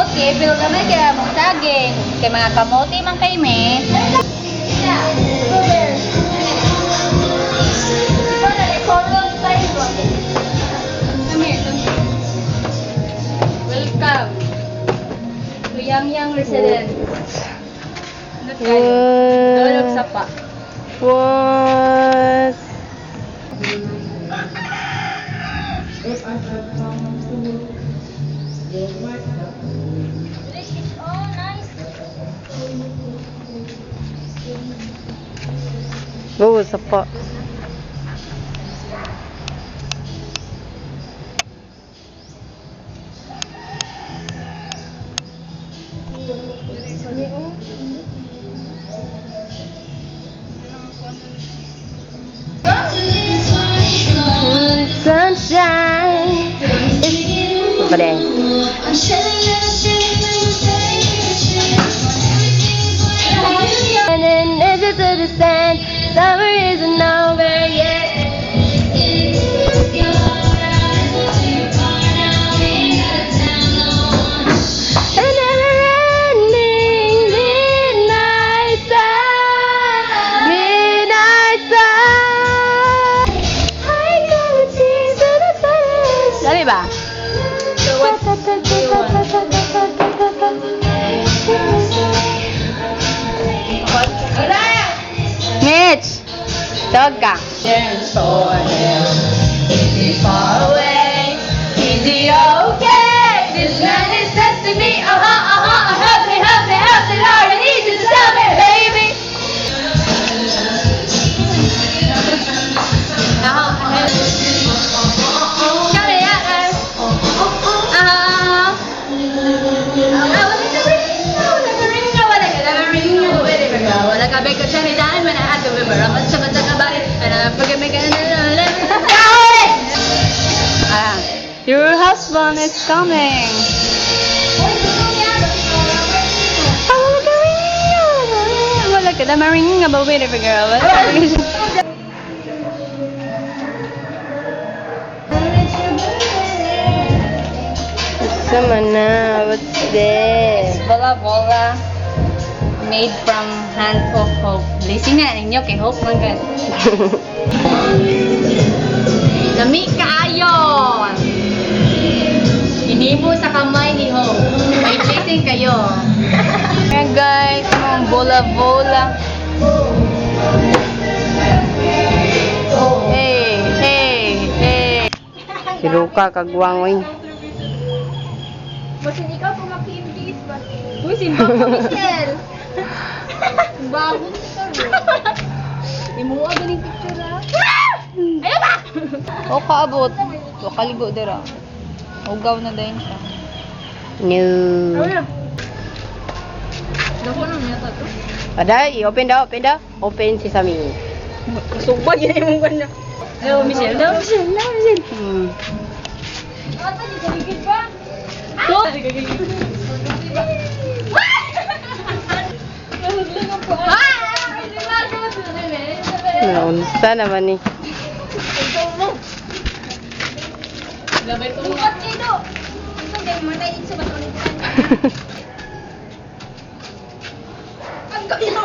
okay, pero kami kaya mong saging. Kay mga kamote man kay me. Welcome to Yang Residence. Dulog sa pa. What? Oh, nice. Oo, sapa. Sunshine. Apa deh? And then edges to the sand. Summer isn't over yet. A never-ending midnight sun. Midnight sun. I got a tease of the sun. Dali ba? Mitch! Tawag ka. Is he far away? Is he okay? This man is testing me. Help me, help me, help me, Lord. I need you to tell me, baby. Your husband is coming. Wala ka na maring nga ba wait girl. Sama na, what's this? Bola made from hand of hope. Blessing nga ninyo kay hope man gan. Lami kaayo. Inimo sa kamay ni Hope. May blessing kayo. Ayan guys, mga bola. Hey. Si Luca kagwang. Basin ikaw kung makiimbis ba? Uy, simba ko, Michelle. Bago ka rin. Imuha galing picture ha. Ayaw ba? O kaabot. O kaligo dira. Ugaw na dahin siya. No. Dako na niya to. Aday, open daw. Open sesame. Kasubag yun yung kanya. Ayaw, Michelle. Michelle. Ata, di galigid ba? To? Naunsa naman ni. Labay to. Bukat kayo. Ito din, matay dito ba ito? Ang galing.